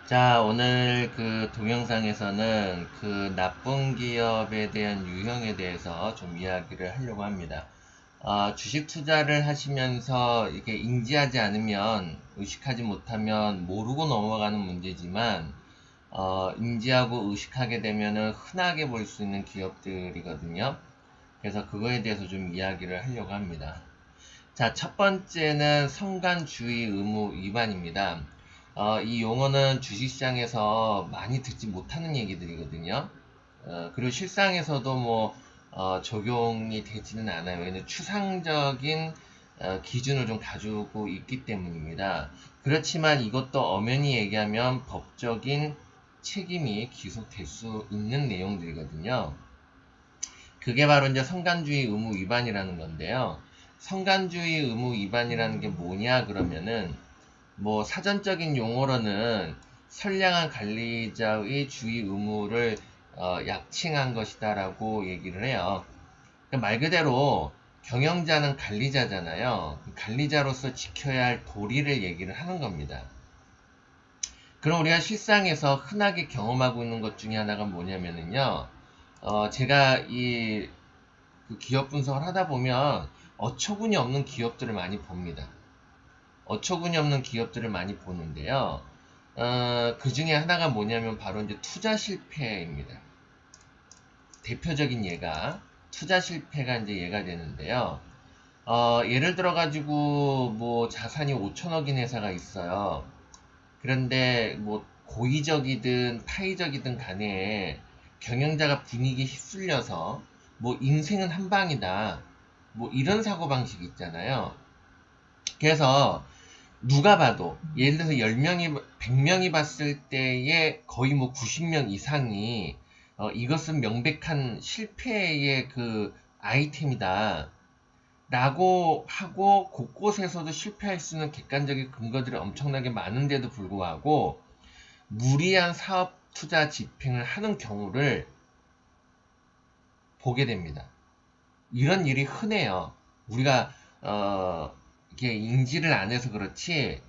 자, 오늘 그 동영상에서는 그 나쁜 기업에 대한 유형에 대해서 좀 이야기를 하려고 합니다. 주식 투자를 하시면서 이렇게 인지하지 않으면, 의식하지 못하면 모르고 넘어가는 문제지만, 인지하고 의식하게 되면은 흔하게 볼 수 있는 기업들이거든요. 그래서 그거에 대해서 좀 이야기를 하려고 합니다. 자, 첫 번째는 성간주의 의무 위반입니다. 이 용어는 주식시장에서 많이 듣지 못하는 얘기들이거든요. 그리고 실상에서도 적용이 되지는 않아요. 왜냐면 추상적인 기준을 좀 가지고 있기 때문입니다. 그렇지만 이것도 엄연히 얘기하면 법적인 책임이 기속될 수 있는 내용들이거든요. 그게 바로 이제 성간주의 의무 위반이라는 건데요. 성간주의 의무 위반이라는 게 뭐냐 그러면은 사전적인 용어로는 선량한 관리자의 주의 의무를 약칭한 것이다라고 얘기를 해요. 그러니까 말 그대로 경영자는 관리자잖아요. 관리자로서 지켜야 할 도리를 얘기를 하는 겁니다. 그럼 우리가 실상에서 흔하게 경험하고 있는 것 중에 하나가 뭐냐면은요. 제가 그 기업 분석을 하다 보면 어처구니 없는 기업들을 많이 봅니다. 어처구니 없는 기업들을 많이 보는데요. 그 중에 하나가 뭐냐면 바로 이제 투자 실패입니다. 대표적인 예가 투자 실패가 이제 예가 되는데요. 예를 들어 가지고 자산이 5천억인 회사가 있어요. 그런데 고의적이든 타의적이든 간에 경영자가 분위기에 휩쓸려서 인생은 한 방이다. 이런 사고방식 있잖아요. 그래서 누가 봐도 예를 들어서 10명이 100명이 봤을 때에 거의 90명 이상이 이것은 명백한 실패의 그 아이템이다 라고 하고 곳곳에서도 실패할 수 있는 객관적인 근거들이 엄청나게 많은데도 불구하고 무리한 사업 투자 집행을 하는 경우를 보게 됩니다. 이런 일이 흔해요. 우리가 이게 인지를 안 해서 그렇지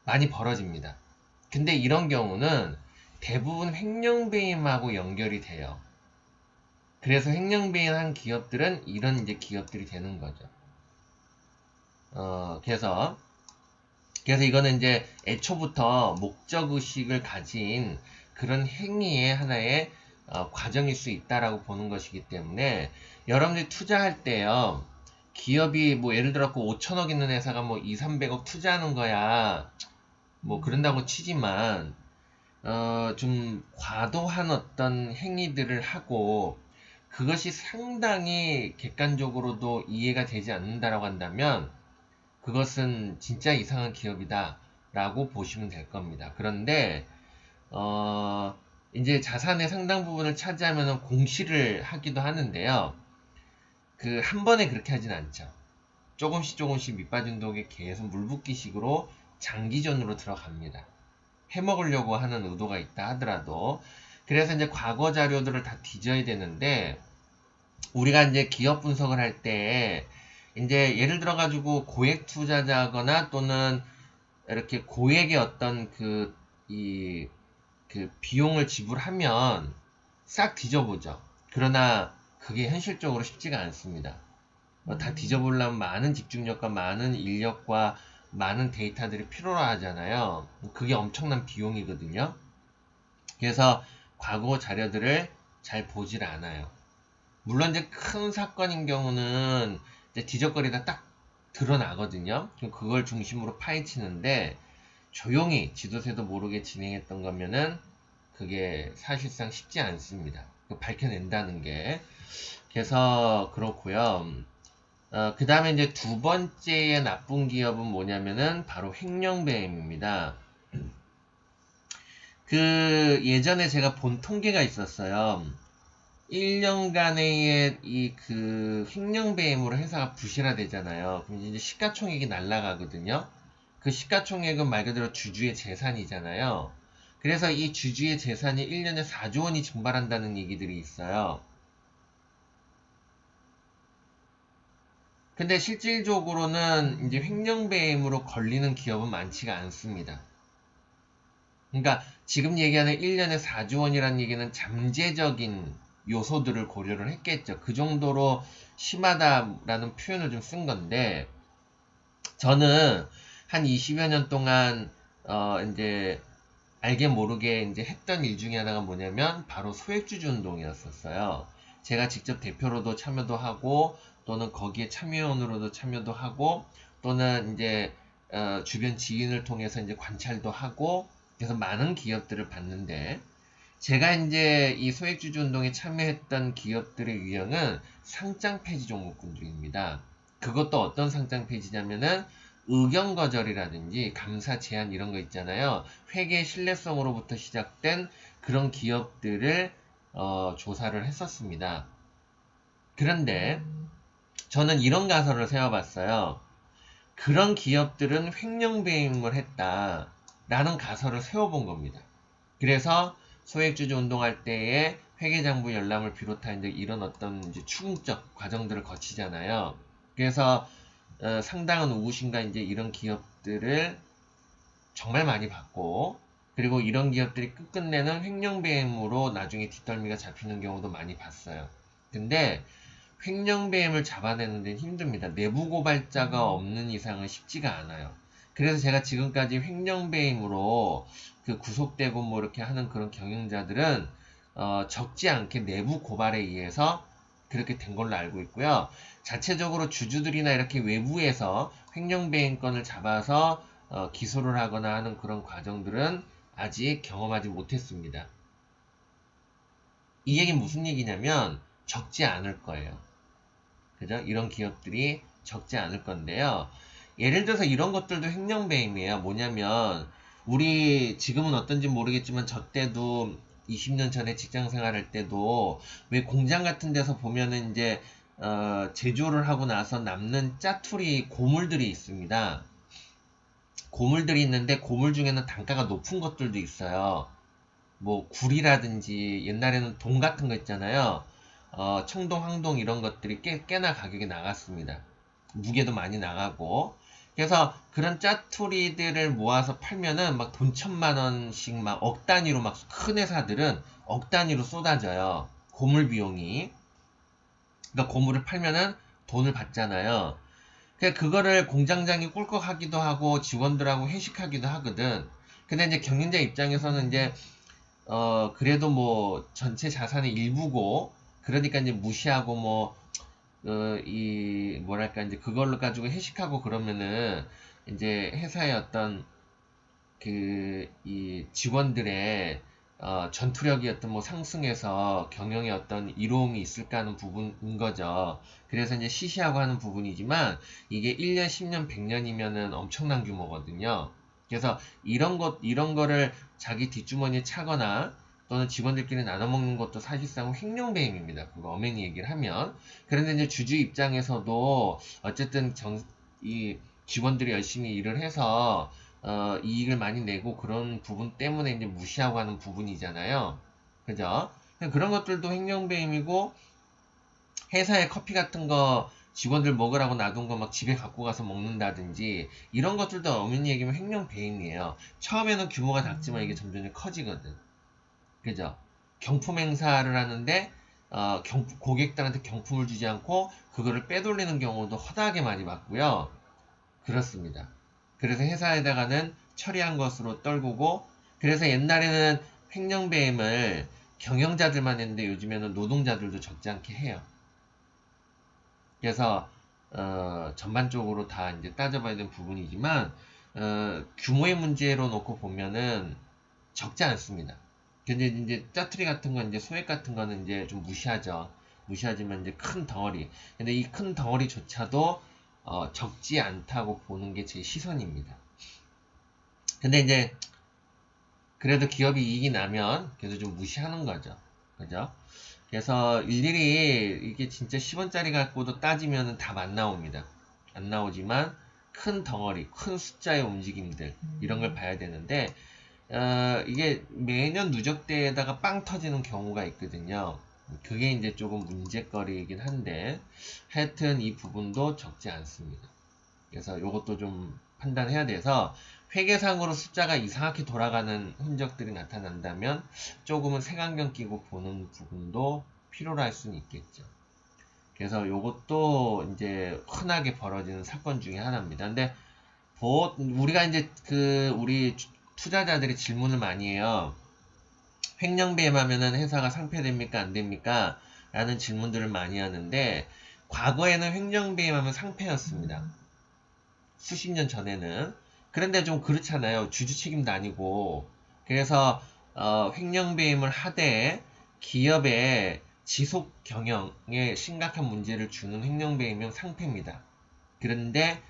많이 벌어집니다. 근데 이런 경우는 대부분 횡령배임하고 연결이 돼요. 그래서 횡령배임한 기업들은 이런 이제 기업들이 되는 거죠. 그래서 이거는 이제 애초부터 목적의식을 가진 그런 행위의 하나의 과정일 수 있다라고 보는 것이기 때문에 여러분들이 투자할 때요. 기업이 예를 들어 5천억 있는 회사가 2, 300억 투자하는 거야. 그런다고 치지만 좀 과도한 어떤 행위들을 하고 그것이 상당히 객관적으로도 이해가 되지 않는다라고 한다면 그것은 진짜 이상한 기업이다 라고 보시면 될 겁니다. 그런데 이제 자산의 상당 부분을 차지하면 공시를 하기도 하는데요. 그 한 번에 그렇게 하진 않죠. 조금씩 조금씩 밑빠진 독에 계속 물붓기식으로 장기전으로 들어갑니다. 해먹으려고 하는 의도가 있다 하더라도. 그래서 이제 과거 자료들을 다 뒤져야 되는데 우리가 이제 기업 분석을 할 때 이제 예를 들어 가지고 고액 투자자거나 또는 이렇게 고액의 어떤 그 비용을 지불하면 싹 뒤져보죠. 그러나 그게 현실적으로 쉽지가 않습니다. 다 뒤져보려면 많은 집중력과 많은 인력과 많은 데이터들이 필요로 하잖아요. 그게 엄청난 비용이거든요. 그래서 과거 자료들을 잘 보질 않아요. 물론 이제 큰 사건인 경우는 이제 뒤적거리다 딱 드러나거든요. 그걸 중심으로 파헤치는데 조용히 지도새도 모르게 진행했던 거면은 그게 사실상 쉽지 않습니다. 밝혀낸다는 게. 그래서 그렇고요. 그 다음에 이제 두 번째의 나쁜 기업은 뭐냐면은 바로 횡령배임입니다. 그 예전에 제가 본 통계가 있었어요. 1년간의 그 횡령배임으로 회사가 부실화되잖아요. 그럼 이제 시가총액이 날라가거든요. 그 시가총액은 말 그대로 주주의 재산이잖아요. 그래서 이 주주의 재산이 1년에 4조 원이 증발한다는 얘기들이 있어요. 근데 실질적으로는 이제 횡령배임으로 걸리는 기업은 많지가 않습니다. 그러니까 지금 얘기하는 1년에 4조 원이라는 얘기는 잠재적인 요소들을 고려를 했겠죠. 그 정도로 심하다라는 표현을 좀 쓴 건데, 저는 한 20여 년 동안 이제 알게 모르게 이제 했던 일 중에 하나가 뭐냐면 바로 소액주주 운동이었었어요. 제가 직접 대표로도 참여도 하고 또는 거기에 참여원으로도 참여도 하고 또는 이제 주변 지인을 통해서 이제 관찰도 하고 그래서 많은 기업들을 봤는데, 제가 이제 이 소액주주 운동에 참여했던 기업들의 유형은 상장 폐지 종목군들입니다. 그것도 어떤 상장 폐지냐면은 의견 거절이라든지 감사 제한 이런 거 있잖아요. 회계 신뢰성으로부터 시작된 그런 기업들을 조사를 했었습니다. 그런데 저는 이런 가설을 세워봤어요. 그런 기업들은 횡령배임을 했다라는 가설을 세워본 겁니다. 그래서 소액주주 운동할 때에 회계장부 열람을 비롯한 이제 이런 어떤 이제 추궁적 과정들을 거치잖아요. 그래서 상당한 우구심과 이제 이런 기업들을 정말 많이 봤고, 그리고 이런 기업들이 끝끝내는 횡령배임으로 나중에 뒷덜미가 잡히는 경우도 많이 봤어요. 근데 횡령배임을 잡아내는 데는 힘듭니다. 내부 고발자가 없는 이상은 쉽지가 않아요. 그래서 제가 지금까지 횡령배임으로 그 구속되고 뭐 이렇게 하는 그런 경영자들은 적지 않게 내부 고발에 의해서 그렇게 된 걸로 알고 있고요. 자체적으로 주주들이나 이렇게 외부에서 횡령배임 건을 잡아서 기소를 하거나 하는 그런 과정들은 아직 경험하지 못했습니다. 이 얘기는 무슨 얘기냐면 적지 않을 거예요. 그죠? 이런 기업들이 적지 않을 건데요. 예를 들어서 이런 것들도 횡령배임이에요. 뭐냐면 우리 지금은 어떤지 모르겠지만 저 때도 20년 전에 직장 생활할 때도 왜 공장 같은 데서 보면은 이제 제조를 하고 나서 남는 짜투리 고물들이 있습니다. 고물들이 있는데 고물 중에는 단가가 높은 것들도 있어요. 뭐 굴이라든지 옛날에는 동 같은 거 있잖아요. 청동, 황동 이런 것들이 꽤나 가격이 나갔습니다. 무게도 많이 나가고. 그래서 그런 짜투리들을 모아서 팔면은 막 돈 1,000만 원씩 막 억 단위로 막 큰 회사들은 억 단위로 쏟아져요. 고물 비용이. 그러니까 고물을 팔면은 돈을 받잖아요. 그거를 공장장이 꿀꺽하기도 하고 직원들하고 회식하기도 하거든. 근데 이제 경영자 입장에서는 이제 그래도 뭐 전체 자산의 일부고 그러니까 이제 무시하고 뭐 뭐랄까 이제 그걸로 가지고 회식하고 그러면은 이제 회사의 어떤 이 직원들의 전투력이 어떤 뭐 상승해서 경영에 어떤 이로움이 있을까 하는 부분인 거죠. 그래서 이제 시시하고 하는 부분이지만 이게 1년, 10년, 100년이면은 엄청난 규모거든요. 그래서 이런 거를 자기 뒷주머니에 차거나 또는 직원들끼리 나눠 먹는 것도 사실상 횡령배임입니다. 그거 엄연히 얘기를 하면. 그런데 이제 주주 입장에서도 어쨌든 이 직원들이 열심히 일을 해서 이익을 많이 내고 그런 부분 때문에 이제 무시하고 하는 부분이잖아요. 그죠? 그런 것들도 횡령배임이고, 회사에 커피 같은 거 직원들 먹으라고 놔둔 거 막 집에 갖고 가서 먹는다든지, 이런 것들도 엄연히 얘기하면 횡령배임이에요. 처음에는 규모가 작지만 이게 점점 커지거든. 그죠? 경품 행사를 하는데, 고객들한테 경품을 주지 않고, 그거를 빼돌리는 경우도 허다하게 많이 봤고요. 그렇습니다. 그래서 회사에다가는 처리한 것으로 떨구고, 그래서 옛날에는 횡령배임을 경영자들만 했는데 요즘에는 노동자들도 적지 않게 해요. 그래서 전반적으로 다 이제 따져봐야 되는 부분이지만 규모의 문제로 놓고 보면은 적지 않습니다. 근데 이제 짜투리 같은 건 이제 소액 같은 거는 이제 좀 무시하죠. 무시하지만 이제 큰 덩어리. 근데 이 큰 덩어리조차도 적지 않다고 보는 게 제 시선입니다. 근데 이제 그래도 기업이 이익이 나면 그래도 좀 무시하는 거죠. 그죠? 그래서 일일이 이게 진짜 10원짜리 갖고도 따지면 답 안 나옵니다. 안 나오지만 큰 덩어리, 큰 숫자의 움직임들 이런 걸 봐야 되는데 이게 매년 누적대에다가 빵 터지는 경우가 있거든요. 그게 이제 조금 문제거리이긴 한데 하여튼 이 부분도 적지 않습니다. 그래서 이것도 좀 판단해야 돼서 회계상으로 숫자가 이상하게 돌아가는 흔적들이 나타난다면 조금은 색안경 끼고 보는 부분도 필요로 할 수는 있겠죠. 그래서 요것도 이제 흔하게 벌어지는 사건 중에 하나입니다. 근데 우리가 이제 우리 투자자들이 질문을 많이 해요. 횡령배임하면은 회사가 상폐됩니까? 안 됩니까? 라는 질문들을 많이 하는데, 과거에는 횡령배임하면 상폐였습니다. 수십 년 전에는. 그런데 좀 그렇잖아요. 주주 책임도 아니고. 그래서 횡령배임을 하되 기업의 지속 경영에 심각한 문제를 주는 횡령배임은 상폐입니다. 그런데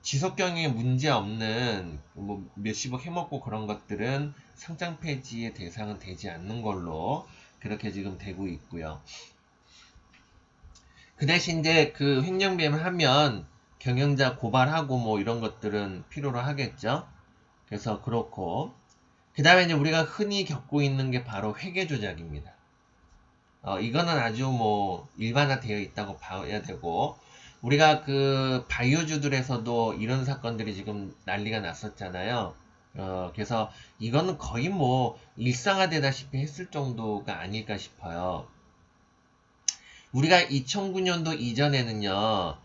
지속 경영에 문제 없는 뭐 몇십억 해먹고 그런 것들은 상장 폐지의 대상은 되지 않는 걸로 그렇게 지금 되고 있고요. 그 대신 이제 그 횡령배임을 하면 경영자 고발하고 뭐 이런 것들은 필요로 하겠죠. 그래서 그렇고, 그 다음에 이제 우리가 흔히 겪고 있는 게 바로 회계 조작입니다. 이거는 아주 뭐 일반화되어 있다고 봐야 되고, 우리가 그 바이오주들에서도 이런 사건들이 지금 난리가 났었잖아요. 그래서 이거는 거의 뭐 일상화되다시피 했을 정도가 아닐까 싶어요. 우리가 2009년도 이전에는요,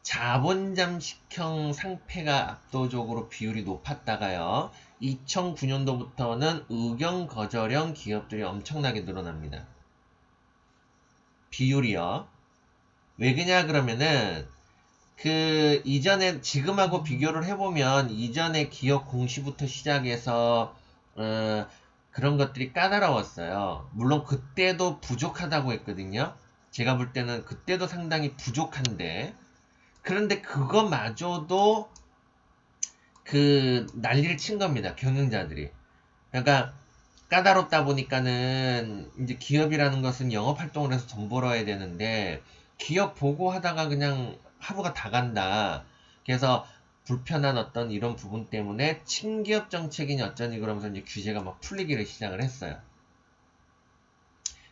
자본 잠식형 상폐가 압도적으로 비율이 높았다가요, 2009년도부터는 의견 거절형 기업들이 엄청나게 늘어납니다. 비율이요. 왜 그러냐 그러면은 그 이전에 지금하고 비교를 해보면 이전에 기업 공시부터 시작해서 그런 것들이 까다로웠어요. 물론 그때도 부족하다고 했거든요. 제가 볼 때는 그때도 상당히 부족한데, 그런데 그거마저도 그 난리를 친 겁니다. 경영자들이. 그러니까 까다롭다 보니까는 이제 기업이라는 것은 영업활동을 해서 돈 벌어야 되는데 기업 보고하다가 그냥 하루가 다 간다. 그래서 불편한 어떤 이런 부분 때문에 친기업 정책이니 어쩌니 그러면서 이제 규제가 막 풀리기를 시작을 했어요.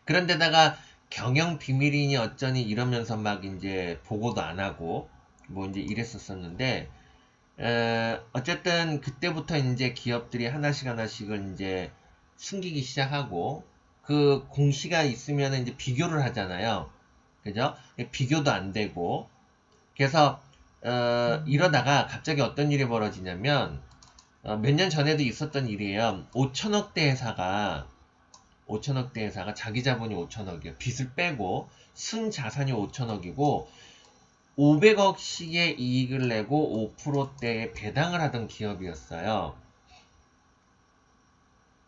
그런데다가 경영 비밀이니 어쩌니 이러면서 막 이제 보고도 안 하고 뭐 이제 이랬었었는데, 어쨌든 그때부터 이제 기업들이 하나씩을 이제 숨기기 시작하고, 그 공시가 있으면 이제 비교를 하잖아요. 그죠? 비교도 안 되고. 그래서 이러다가 갑자기 어떤 일이 벌어지냐면, 몇 년 전에도 있었던 일이에요. 5천억대 회사가 자기 자본이 5천억이에요. 빚을 빼고 순 자산이 5천억이고 500억씩의 이익을 내고 5%대의 배당을 하던 기업이었어요.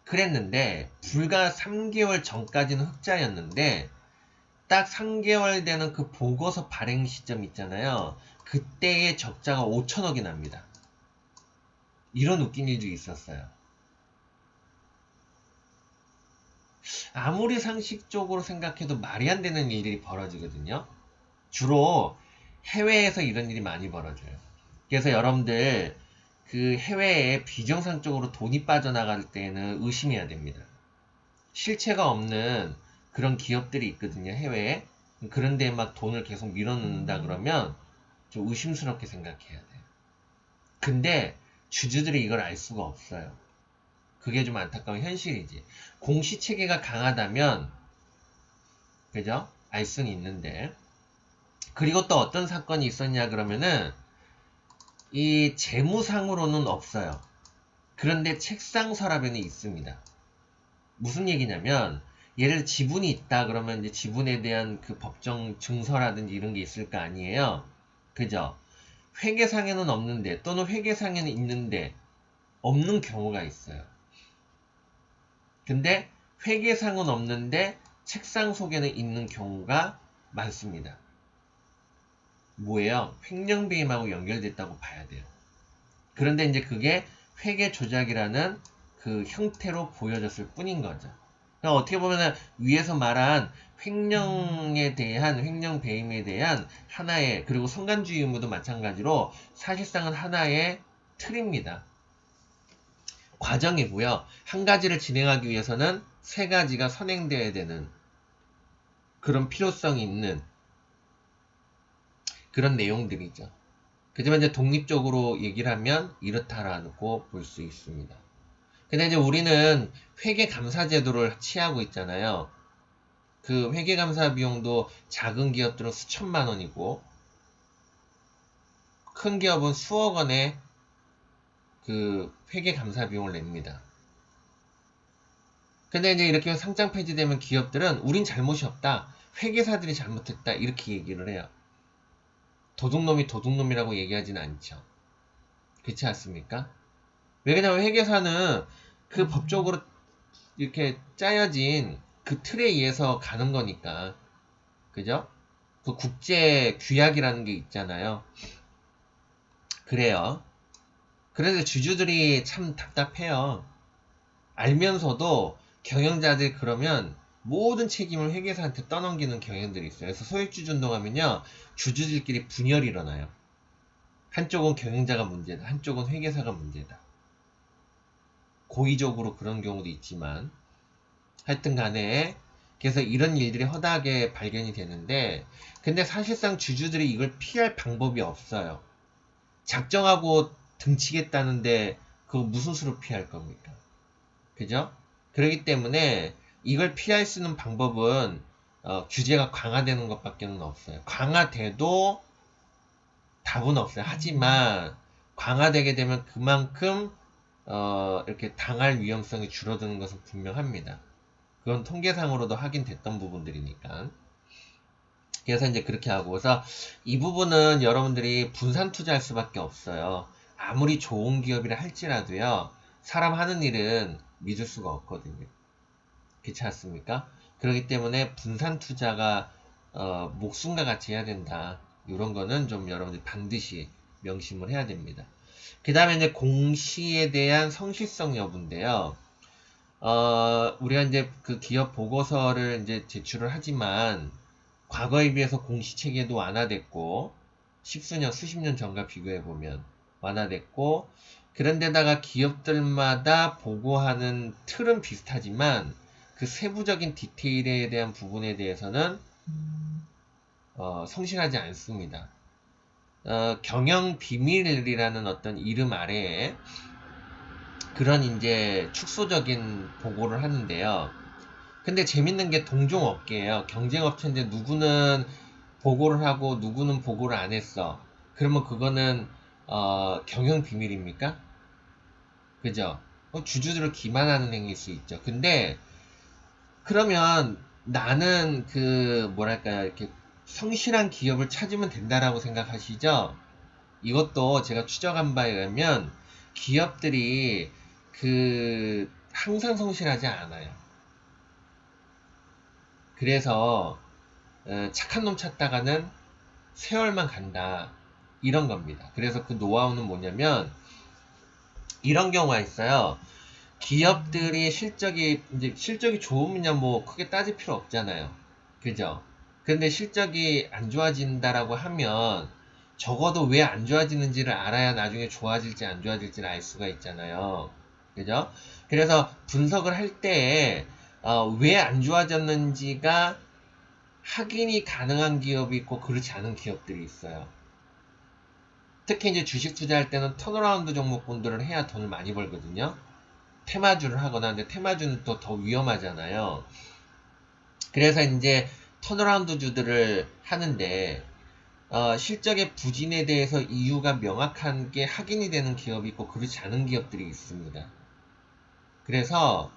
그랬는데 불과 3개월 전까지는 흑자였는데 딱 3개월 되는 그 보고서 발행 시점 있잖아요. 그때의 적자가 5천억이 납니다. 이런 웃긴 일도 있었어요. 아무리 상식적으로 생각해도 말이 안 되는 일들이 벌어지거든요. 주로 해외에서 이런 일이 많이 벌어져요. 그래서 여러분들 그 해외에 비정상적으로 돈이 빠져나갈 때는 의심해야 됩니다. 실체가 없는 그런 기업들이 있거든요, 해외에. 그런 데에 막 돈을 계속 밀어넣는다 그러면 좀 의심스럽게 생각해야 돼요. 근데 주주들이 이걸 알 수가 없어요. 그게 좀 안타까운 현실이지. 공시체계가 강하다면, 그죠? 알 수는 있는데. 그리고 또 어떤 사건이 있었냐 그러면은, 이 재무상으로는 없어요. 그런데 책상 서랍에는 있습니다. 무슨 얘기냐면, 예를 들어 지분이 있다 그러면 이제 지분에 대한 그 법정 증서라든지 이런 게 있을 거 아니에요. 그죠? 회계상에는 없는데, 또는 회계상에는 있는데, 없는 경우가 있어요. 근데 회계상은 없는데 책상 속에는 있는 경우가 많습니다. 뭐예요? 횡령배임하고 연결됐다고 봐야 돼요. 그런데 이제 그게 회계 조작이라는 그 형태로 보여졌을 뿐인 거죠. 그러니까 어떻게 보면 위에서 말한 횡령배임에 대한 하나의, 그리고 성간주의 의무도 마찬가지로 사실상은 하나의 틀입니다. 과정이고요. 한 가지를 진행하기 위해서는 세 가지가 선행되어야 되는 그런 필요성이 있는 그런 내용들이죠. 그지만 이제 독립적으로 얘기를 하면 이렇다라고 볼 수 있습니다. 근데 이제 우리는 회계감사제도를 취하고 있잖아요. 그 회계감사 비용도 작은 기업들은 수천만 원이고 큰 기업은 수억 원의 그 회계감사 비용을 냅니다. 근데 이제 이렇게 상장 폐지되면 기업들은 우린 잘못이 없다. 회계사들이 잘못했다. 이렇게 얘기를 해요. 도둑놈이 도둑놈이라고 얘기하지는 않죠. 그렇지 않습니까? 왜냐면 회계사는 그 법적으로 이렇게 짜여진 그 틀에 의해서 가는 거니까. 그죠? 그 국제 규약이라는 게 있잖아요. 그래요. 그래서 주주들이 참 답답해요. 알면서도 경영자들이 그러면 모든 책임을 회계사한테 떠넘기는 경향들이 있어요. 그래서 소액주주 운동하면요, 주주들끼리 분열이 일어나요. 한쪽은 경영자가 문제다, 한쪽은 회계사가 문제다. 고의적으로 그런 경우도 있지만 하여튼 간에 그래서 이런 일들이 허다하게 발견이 되는데, 근데 사실상 주주들이 이걸 피할 방법이 없어요. 작정하고 등치겠다는데 그거 무슨 수로 피할 겁니까? 그죠? 그렇기 때문에 이걸 피할 수 있는 방법은 규제가 강화되는 것밖에 없어요. 강화돼도 답은 없어요. 하지만 강화되게 되면 그만큼 이렇게 당할 위험성이 줄어드는 것은 분명합니다. 그건 통계상으로도 확인됐던 부분들이니까. 그래서 이제 그렇게 하고, 그래서 이 부분은 여러분들이 분산 투자할 수밖에 없어요. 아무리 좋은 기업이라 할지라도요, 사람 하는 일은 믿을 수가 없거든요. 그렇지 않습니까? 그렇기 때문에 분산 투자가 목숨과 같이 해야 된다. 이런 거는 좀 여러분들이 반드시 명심을 해야 됩니다. 그 다음에 이제 공시에 대한 성실성 여부인데요. 우리가 이제 그 기업 보고서를 이제 제출을 하지만 과거에 비해서 공시 체계도 완화됐고 십수년, 수십 년 전과 비교해 보면 완화됐고, 그런데다가 기업들마다 보고하는 틀은 비슷하지만 그 세부적인 디테일에 대한 부분에 대해서는 성실하지 않습니다. 경영 비밀이라는 어떤 이름 아래에 그런 이제 축소적인 보고를 하는데요. 근데 재밌는 게 동종업계예요. 경쟁업체인데 누구는 보고를 하고 누구는 보고를 안 했어. 그러면 그거는 경영 비밀입니까? 그죠? 주주들을 기만하는 행위일 수 있죠. 근데 그러면 나는 그 뭐랄까요, 이렇게 성실한 기업을 찾으면 된다라고 생각하시죠? 이것도 제가 추적한 바에 의하면 기업들이 그 항상 성실하지 않아요. 그래서 착한 놈 찾다가는 세월만 간다, 이런 겁니다. 그래서 그 노하우는 뭐냐면 이런 경우가 있어요. 기업들이 실적이 좋으면 뭐 크게 따질 필요 없잖아요. 그죠? 근데 실적이 안 좋아진다라고 하면 적어도 왜 안 좋아지는지를 알아야 나중에 좋아질지 안 좋아질지를 알 수가 있잖아요. 그죠? 그래서 분석을 할 때 왜 안 좋아졌는지가 확인이 가능한 기업이 있고 그렇지 않은 기업들이 있어요. 특히 이제 주식 투자할 때는 턴어라운드 종목군들을 해야 돈을 많이 벌거든요. 테마주를 하거나, 근데 테마주는 또 더 위험하잖아요. 그래서 이제 턴어라운드 주들을 하는데 실적의 부진에 대해서 이유가 명확한 게 확인이 되는 기업이 있고 그렇지 않은 기업들이 있습니다. 그래서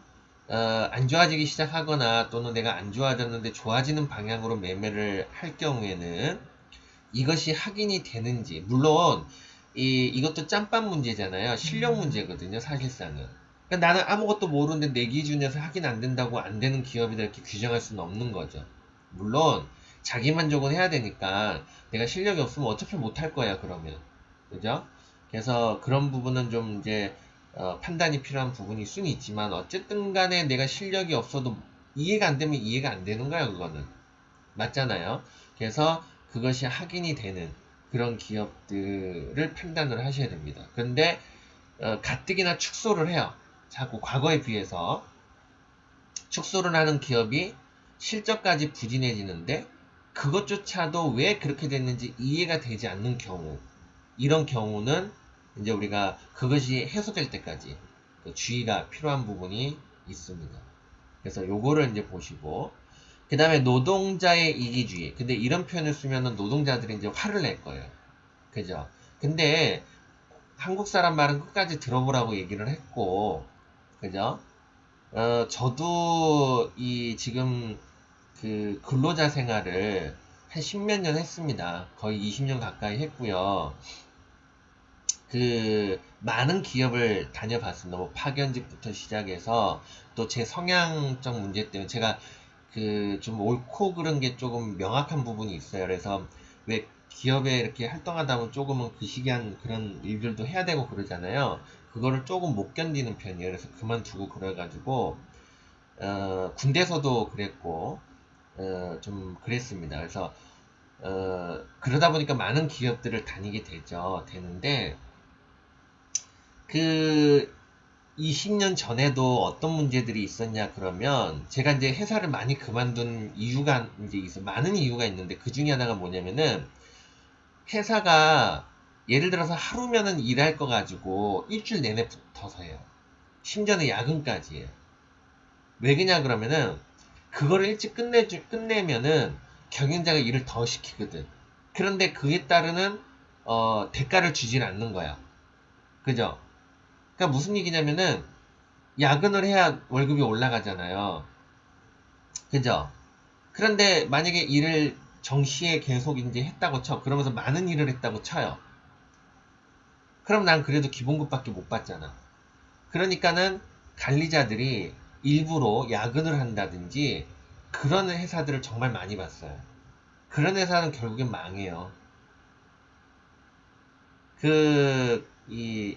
안 좋아지기 시작하거나 또는 내가 안 좋아졌는데 좋아지는 방향으로 매매를 할 경우에는 이것이 확인이 되는지, 물론 이것도 짬밥 문제잖아요. 실력 문제거든요, 사실상은. 그러니까 나는 아무것도 모르는데 내 기준에서 확인 안 된다고 안 되는 기업이다 이렇게 규정할 수는 없는 거죠. 물론 자기 만족은 해야 되니까 내가 실력이 없으면 어차피 못할 거야, 그러면. 그죠? 그래서 그런 부분은 좀 이제 판단이 필요한 부분일 수는 있지만, 어쨌든 간에 내가 실력이 없어도 이해가 안 되면 이해가 안 되는 거야, 그거는. 맞잖아요. 그래서 그것이 확인이 되는 그런 기업들을 판단을 하셔야 됩니다. 그런데 가뜩이나 축소를 해요. 자꾸 과거에 비해서 축소를 하는 기업이 실적까지 부진해지는데 그것조차도 왜 그렇게 됐는지 이해가 되지 않는 경우, 이런 경우는 이제 우리가 그것이 해소될 때까지 주의가 필요한 부분이 있습니다. 그래서 요거를 이제 보시고, 그 다음에 노동자의 이기주의. 근데 이런 표현을 쓰면은 노동자들이 이제 화를 낼 거예요. 그죠? 근데 한국 사람 말은 끝까지 들어보라고 얘기를 했고, 그죠? 저도 이 지금 그 근로자 생활을 한 십몇 년 했습니다. 거의 20년 가까이 했고요. 그 많은 기업을 다녀봤습니다. 뭐 파견직부터 시작해서 또 제 성향적 문제 때문에 제가 그 좀 옳고 그른 게 조금 명확한 부분이 있어요. 그래서 왜 기업에 이렇게 활동하다 보면 조금은 그시기한 그런 일들도 해야 되고 그러잖아요. 그거를 조금 못 견디는 편이에요. 그래서 그만두고 그래가지고 군대에서도 그랬고 좀 그랬습니다. 그래서 그러다 보니까 많은 기업들을 다니게 되는데 그 20년 전에도 어떤 문제들이 있었냐 그러면 제가 이제 회사를 많이 그만둔 이유가 이제 많은 이유가 있는데 그 중에 하나가 뭐냐면은 회사가 예를 들어서 하루면은 일할 거 가지고 일주일 내내 붙어서 해요. 심지어는 야근까지 해요. 왜 그러냐 그러면은 그거를 일찍 끝내면은 경영자가 일을 더 시키거든. 그런데 그에 따르는 대가를 주질 않는 거야. 그죠? 그러니까 무슨 얘기냐면은 야근을 해야 월급이 올라가잖아요. 그죠? 그런데 만약에 일을 정시에 계속 이제 했다고 쳐. 그러면서 많은 일을 했다고 쳐요. 그럼 난 그래도 기본급밖에 못 받잖아. 그러니까는 관리자들이 일부러 야근을 한다든지 그런 회사들을 정말 많이 봤어요. 그런 회사는 결국엔 망해요. 이,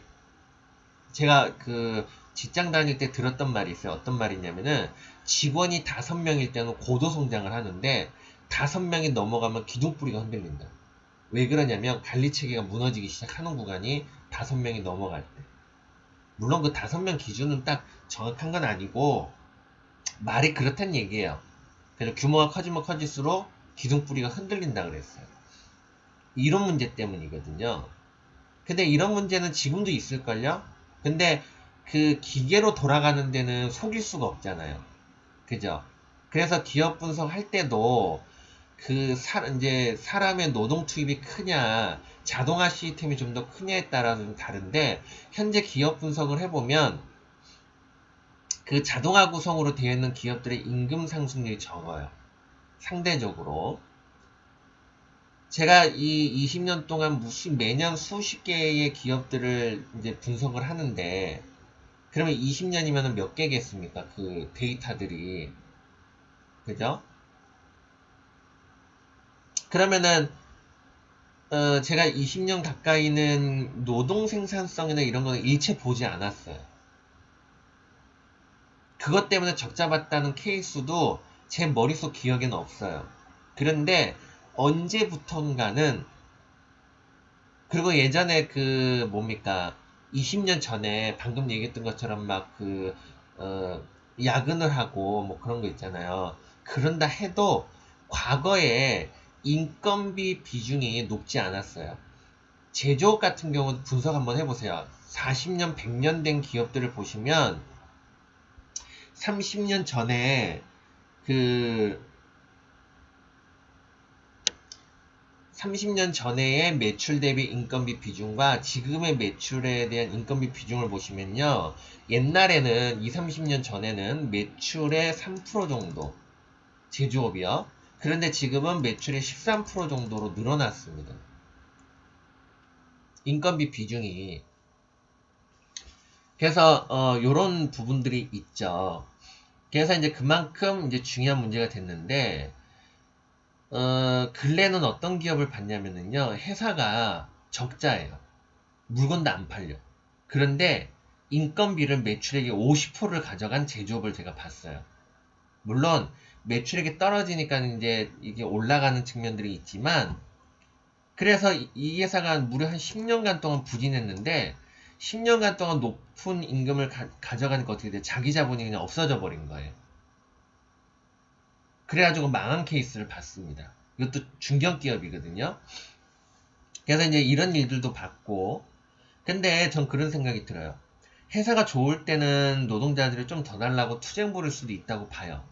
제가 직장 다닐 때 들었던 말이 있어요. 어떤 말이냐면은, 직원이 5명일 때는 고도 성장을 하는데, 5명이 넘어가면 기둥뿌리가 흔들린다. 왜 그러냐면, 관리 체계가 무너지기 시작하는 구간이 5명이 넘어갈 때. 물론 그 5명 기준은 딱 정확한 건 아니고, 말이 그렇단 얘기예요. 그래서 규모가 커지면 커질수록 기둥뿌리가 흔들린다 그랬어요. 이런 문제 때문이거든요. 근데 이런 문제는 지금도 있을걸요? 근데 그 기계로 돌아가는 데는 속일 수가 없잖아요. 그죠? 그래서 기업 분석할 때도 이제 사람의 노동 투입이 크냐, 자동화 시스템이 좀 더 크냐에 따라서 좀 다른데, 현재 기업 분석을 해보면, 그 자동화 구성으로 되어 있는 기업들의 임금 상승률이 적어요. 상대적으로. 제가 이 20년 동안 매년 수십 개의 기업들을 이제 분석을 하는데, 그러면 20년이면 몇 개겠습니까? 그 데이터들이. 그죠? 그러면은, 제가 20년 가까이는 노동 생산성이나 이런 거는 일체 보지 않았어요. 그것 때문에 적자봤다는 케이스도 제 머릿속 기억에는 없어요. 그런데 언제부턴가는, 그리고 예전에 뭡니까, 20년 전에 방금 얘기했던 것처럼 야근을 하고 뭐 그런 거 있잖아요. 그런다 해도 과거에 인건비 비중이 높지 않았어요. 제조업 같은 경우도 분석 한번 해보세요. 40년, 100년 된 기업들을 보시면 30년 전에 그 30년 전에의 매출 대비 인건비 비중과 지금의 매출에 대한 인건비 비중을 보시면요. 옛날에는 20, 30년 전에는 매출의 3% 정도, 제조업이요. 그런데 지금은 매출의 13% 정도로 늘어났습니다. 인건비 비중이. 그래서 요런 부분들이 있죠. 그래서 이제 그만큼 이제 중요한 문제가 됐는데, 근래는 어떤 기업을 봤냐면요. 회사가 적자예요. 물건도 안 팔려. 그런데 인건비를 매출액의 50%를 가져간 제조업을 제가 봤어요. 물론 매출액이 떨어지니까 이제 이게 올라가는 측면들이 있지만, 그래서 이 회사가 무려 한 10년간 동안 부진했는데 10년간 동안 높은 임금을 가져가니까 어떻게 돼? 자기 자본이 그냥 없어져 버린 거예요. 그래가지고 망한 케이스를 봤습니다. 이것도 중견기업이거든요. 그래서 이제 이런 일들도 봤고, 근데 전 그런 생각이 들어요. 회사가 좋을 때는 노동자들이 좀 더 달라고 투쟁 부릴 수도 있다고 봐요.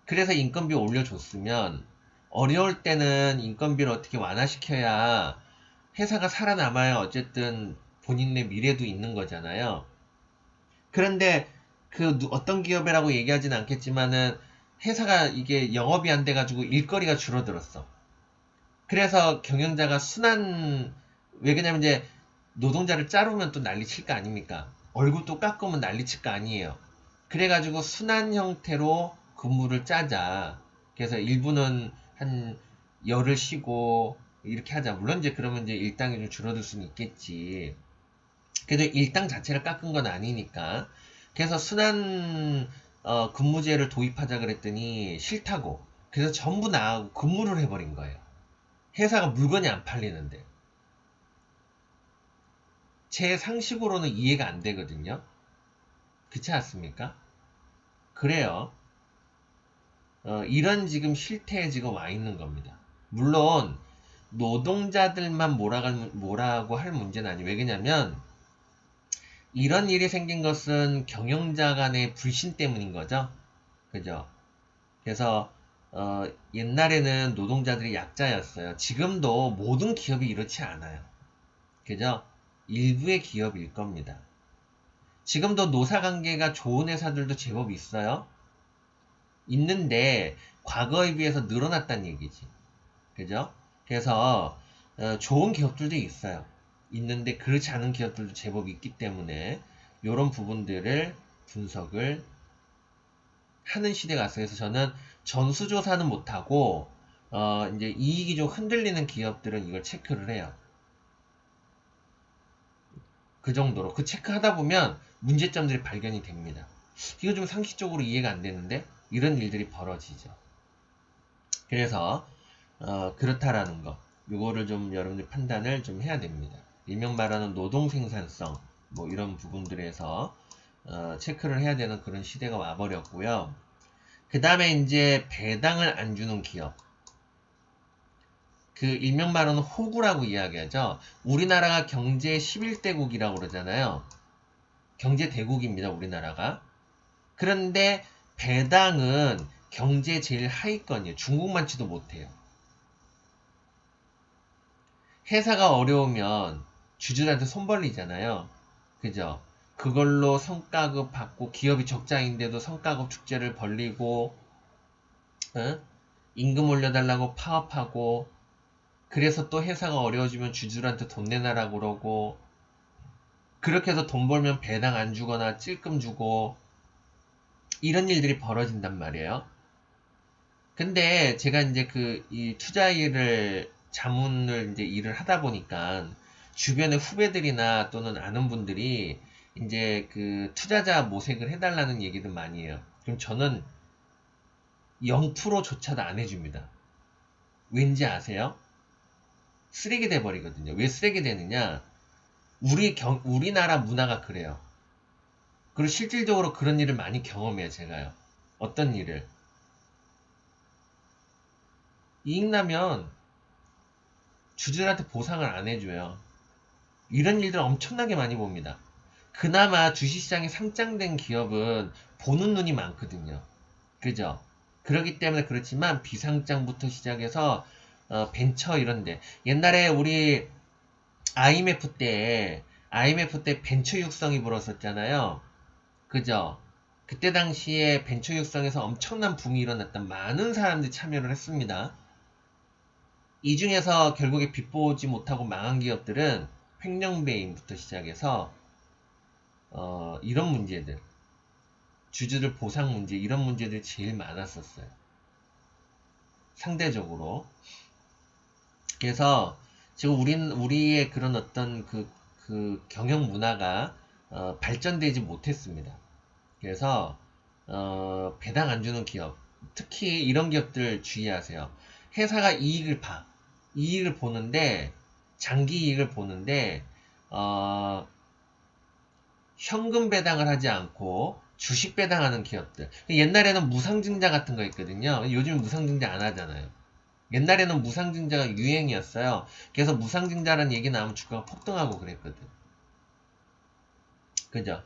그래서 인건비 올려줬으면 어려울 때는 인건비를 어떻게 완화시켜야 회사가 살아남아야 어쨌든 본인의 미래도 있는 거잖아요. 그런데 그 어떤 기업이라고 얘기하진 않겠지만은 회사가 이게 영업이 안 돼가지고 일거리가 줄어들었어. 그래서 경영자가 왜 그러냐면 이제 노동자를 자르면 또 난리 칠 거 아닙니까? 월급도 깎으면 난리 칠 거 아니에요. 그래가지고 순환 형태로 근무를 짜자. 그래서 일부는 한 열을 쉬고 이렇게 하자. 물론 이제 그러면 이제 일당이 좀 줄어들 수는 있겠지. 그래도 일당 자체를 깎은 건 아니니까. 그래서 순환 근무제를 도입하자 그랬더니 싫다고. 그래서 전부 나가고 근무를 해버린 거예요. 회사가 물건이 안 팔리는데. 제 상식으로는 이해가 안 되거든요. 그렇지 않습니까? 그래요. 이런 지금 실태에 지금 와 있는 겁니다. 물론 노동자들만 뭐라고 할 문제는 아니에요. 왜냐면 이런 일이 생긴 것은 경영자 간의 불신 때문인 거죠. 그죠? 그래서 옛날에는 노동자들이 약자였어요. 지금도 모든 기업이 이렇지 않아요. 그죠? 일부의 기업일 겁니다. 지금도 노사관계가 좋은 회사들도 제법 있어요. 있는데 과거에 비해서 늘어났다는 얘기지. 그죠? 그래서 좋은 기업들도 있어요. 있는데 그렇지 않은 기업들도 제법 있기 때문에 이런 부분들을 분석을 하는 시대가 왔어요. 그래서 저는 전수조사는 못하고 이제 이익이 좀 흔들리는 기업들은 이걸 체크를 해요. 그 정도로. 그 체크하다 보면 문제점들이 발견이 됩니다. 이거 좀 상식적으로 이해가 안 되는데 이런 일들이 벌어지죠. 그래서 그렇다라는 거. 요거를 좀 여러분들 판단을 좀 해야 됩니다. 일명 말하는 노동 생산성 뭐 이런 부분들에서 체크를 해야 되는 그런 시대가 와버렸고요. 그 다음에 이제 배당을 안 주는 기업. 그 일명 말하는 호구라고 이야기하죠. 우리나라가 경제 11대국이라고 그러잖아요. 경제 대국입니다, 우리나라가. 그런데 배당은 경제 제일 하위권이에요. 중국만치도 못해요. 회사가 어려우면 주주들한테 손 벌리잖아요. 그죠? 그걸로 성과급 받고 기업이 적자인데도 성과급 축제를 벌리고 어? 임금 올려달라고 파업하고 그래서 또 회사가 어려워지면 주주들한테 돈 내놔라고 그러고 그렇게 해서 돈 벌면 배당 안 주거나 찔끔 주고 이런 일들이 벌어진단 말이에요. 근데 제가 이제 이 투자 일을 자문을 이제 일을 하다 보니까 주변의 후배들이나 또는 아는 분들이 이제 그 투자자 모색을 해달라는 얘기를 많이 해요. 그럼 저는 0%조차도 안 해줍니다. 왠지 아세요? 쓰레기 돼버리거든요. 왜 쓰레기 되느냐? 우리나라 문화가 그래요. 그리고 실질적으로 그런 일을 많이 경험해요, 제가요. 어떤 일을? 이익 나면 주주들한테 보상을 안 해줘요. 이런 일들 엄청나게 많이 봅니다. 그나마 주식시장에 상장된 기업은 보는 눈이 많거든요. 그죠? 그렇기 때문에 그렇지만 비상장부터 시작해서 벤처 이런데 옛날에 우리 IMF 때 벤처 육성이 불었었잖아요. 그죠? 그때 당시에 벤처 육성에서 엄청난 붐이 일어났던 많은 사람들이 참여를 했습니다. 이 중에서 결국에 빚보지 못하고 망한 기업들은 횡령배임부터 시작해서 이런 문제들, 주주들 보상 문제 이런 문제들이 제일 많았었어요. 상대적으로. 그래서 지금 우리의 그런 어떤 그 경영 문화가 발전되지 못했습니다. 그래서 배당 안 주는 기업, 특히 이런 기업들 주의하세요. 회사가 이익을 보는데 장기 이익을 보는데 현금 배당을 하지 않고 주식 배당하는 기업들. 옛날에는 무상증자 같은 거 있거든요. 요즘 무상증자 안 하잖아요. 옛날에는 무상증자가 유행이었어요. 그래서 무상증자라는 얘기 나오면 주가가 폭등하고 그랬거든. 그죠?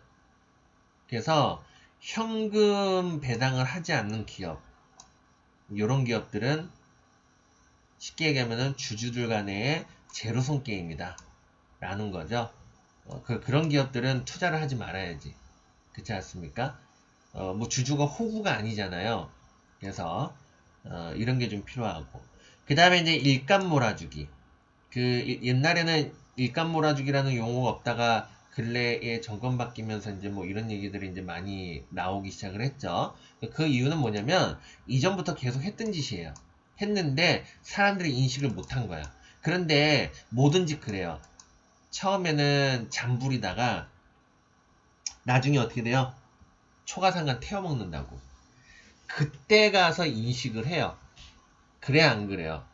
그래서 현금 배당을 하지 않는 기업, 이런 기업들은 쉽게 얘기하면 주주들 간의 제로섬 게임이다 라는 거죠. 그런 기업들은 투자를 하지 말아야지. 그렇지 않습니까? 뭐 주주가 호구가 아니잖아요. 그래서 이런 게 좀 필요하고, 그 다음에 이제 일감 몰아주기. 옛날에는 일감 몰아주기라는 용어가 없다가 근래에 정권 바뀌면서 이제 뭐 이런 얘기들이 이제 많이 나오기 시작을 했죠. 그 이유는 뭐냐면 이전부터 계속 했던 짓이에요. 했는데 사람들이 인식을 못한 거야. 그런데 뭐든지 그래요. 처음에는 잠부리다가 나중에 어떻게 돼요? 초가상간 태워 먹는다고. 그때 가서 인식을 해요. 그래 안 그래요?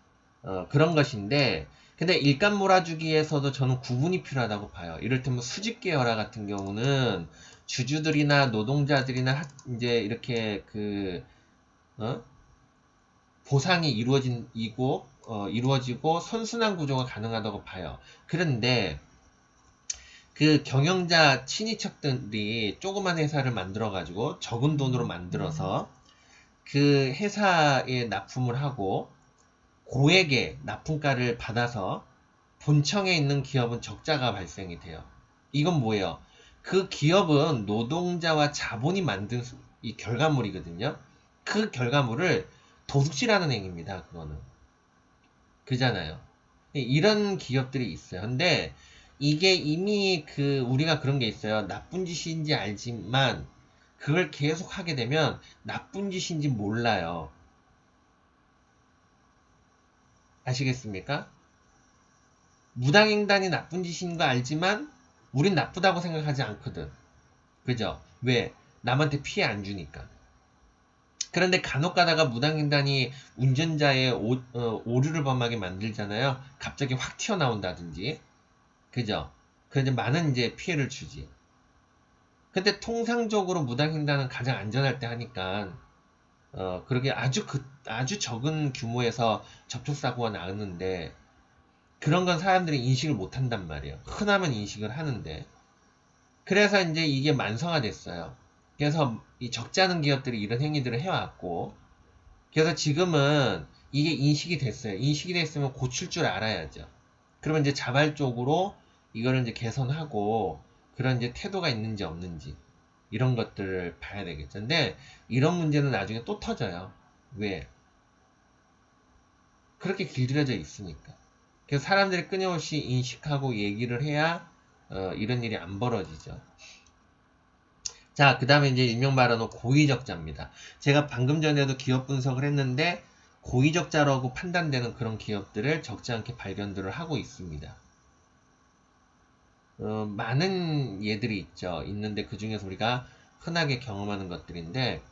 그런 것인데, 근데 일감 몰아주기에서도 저는 구분이 필요하다고 봐요. 이를테면 수직 계열화 같은 경우는 주주들이나 노동자들이나 이제 이렇게 어? 보상이 이루어지고 선순환 구조가 가능하다고 봐요. 그런데 그 경영자 친인척들이 조그만 회사를 만들어가지고 적은 돈으로 만들어서 그 회사에 납품을 하고 고액의 납품가를 받아서 본청에 있는 기업은 적자가 발생이 돼요. 이건 뭐예요? 그 기업은 노동자와 자본이 만든 이 결과물이거든요. 그 결과물을 도둑질하는 행위입니다. 그거는. 그잖아요. 이런 기업들이 있어요. 근데 이게 이미 우리가 그런 게 있어요. 나쁜 짓인지 알지만 그걸 계속 하게 되면 나쁜 짓인지 몰라요. 아시겠습니까? 무당횡단이 나쁜 짓인 거 알지만 우린 나쁘다고 생각하지 않거든. 그죠? 왜? 남한테 피해 안 주니까. 그런데 간혹 가다가 무당횡단이 운전자의 오류를 범하게 만들잖아요. 갑자기 확 튀어나온다든지. 그죠? 그래서 많은 이제 피해를 주지. 근데 통상적으로 무당횡단은 가장 안전할 때 하니까, 그렇게 아주 적은 규모에서 접촉사고가 나왔는데, 그런 건 사람들이 인식을 못 한단 말이에요. 흔하면 인식을 하는데. 그래서 이제 이게 만성화됐어요. 그래서 이 적지 않은 기업들이 이런 행위들을 해왔고, 그래서 지금은 이게 인식이 됐어요. 인식이 됐으면 고칠 줄 알아야죠. 그러면 이제 자발적으로 이거를 이제 개선하고, 그런 이제 태도가 있는지 없는지, 이런 것들을 봐야 되겠죠. 근데 이런 문제는 나중에 또 터져요. 왜? 그렇게 길들여져 있으니까. 그래서 사람들이 끊임없이 인식하고 얘기를 해야 이런 일이 안 벌어지죠. 자, 그 다음에 이제 일명 말하는 고의적자입니다. 제가 방금 전에도 기업 분석을 했는데 고의적자라고 판단되는 그런 기업들을 적지 않게 발견들을 하고 있습니다. 많은 예들이 있는데 그 중에서 우리가 흔하게 경험하는 것들인데,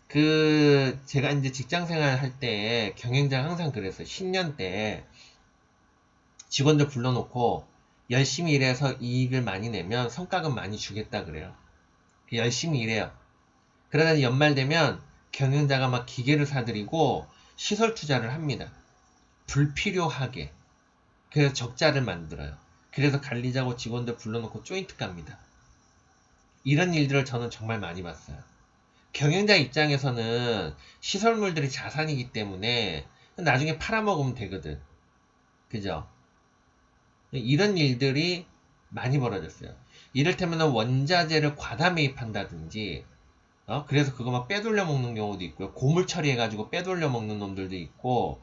제가 이제 직장 생활 할 때 경영자가 항상 그랬어요. 신년 때 직원들 불러놓고 열심히 일해서 이익을 많이 내면 성과금 많이 주겠다 그래요. 열심히 일해요. 그러다 연말 되면 경영자가 막 기계를 사들이고 시설 투자를 합니다. 불필요하게. 그래서 적자를 만들어요. 그래서 관리자고 직원들 불러놓고 조인트 깝니다. 이런 일들을 저는 정말 많이 봤어요. 경영자 입장에서는 시설물들이 자산이기 때문에 나중에 팔아먹으면 되거든. 그죠? 이런 일들이 많이 벌어졌어요. 이를테면 원자재를 과다 매입한다든지, 그래서 그거 막 빼돌려 먹는 경우도 있고요. 고물 처리해가지고 빼돌려 먹는 놈들도 있고,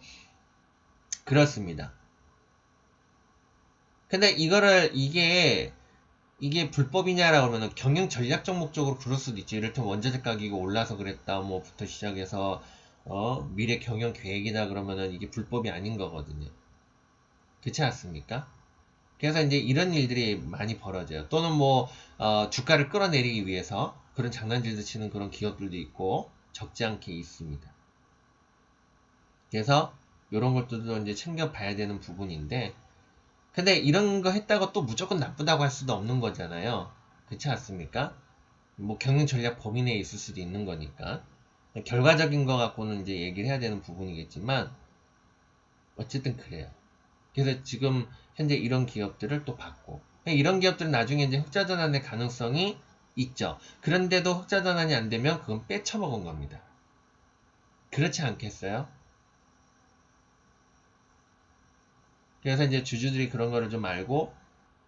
그렇습니다. 근데 이게 불법이냐라고 그러면 경영 전략적 목적으로 그럴 수도 있죠. 이를테면 원자재 가격이 올라서 그랬다, 뭐부터 시작해서, 미래 경영 계획이다 그러면은 이게 불법이 아닌 거거든요. 그렇지 않습니까? 그래서 이제 이런 일들이 많이 벌어져요. 또는 주가를 끌어내리기 위해서 그런 장난질도 치는 그런 기업들도 있고, 적지 않게 있습니다. 그래서 이런 것들도 이제 챙겨봐야 되는 부분인데, 근데 이런 거 했다고 또 무조건 나쁘다고 할 수도 없는 거잖아요. 그렇지 않습니까? 뭐 경영 전략 범위 내에 있을 수도 있는 거니까. 결과적인 거 갖고는 이제 얘기를 해야 되는 부분이겠지만, 어쨌든 그래요. 그래서 지금 현재 이런 기업들을 또 받고, 이런 기업들은 나중에 이제 흑자 전환의 가능성이 있죠. 그런데도 흑자 전환이 안 되면 그건 빼쳐먹은 겁니다. 그렇지 않겠어요? 그래서 이제 주주들이 그런 거를 좀 알고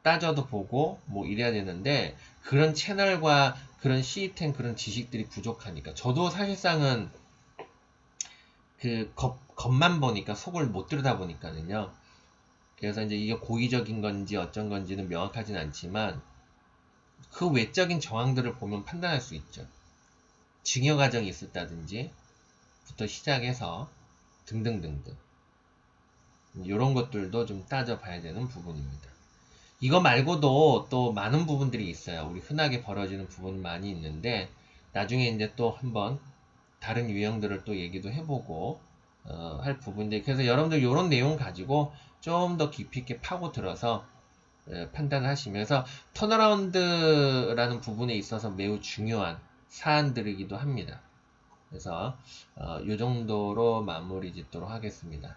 따져도 보고 뭐 이래야 되는데, 그런 채널과 그런 시스템, 그런 지식들이 부족하니까. 저도 사실상은 그 겉만 보니까 속을 못 들여다보니까는요. 그래서 이제 이게 고의적인 건지 어쩐 건지는 명확하진 않지만 그 외적인 정황들을 보면 판단할 수 있죠. 증여 과정이 있었다든지 부터 시작해서 등등등등 이런 것들도 좀 따져봐야 되는 부분입니다. 이거 말고도 또 많은 부분들이 있어요. 우리 흔하게 벌어지는 부분이 많이 있는데 나중에 이제 또 한번 다른 유형들을 또 얘기도 해보고 할 부분인데, 그래서 여러분들 이런 내용 가지고 좀 더 깊이 있게 파고들어서 판단하시면서 턴어라운드라는 부분에 있어서 매우 중요한 사안들이기도 합니다. 그래서 이 정도로 마무리 짓도록 하겠습니다.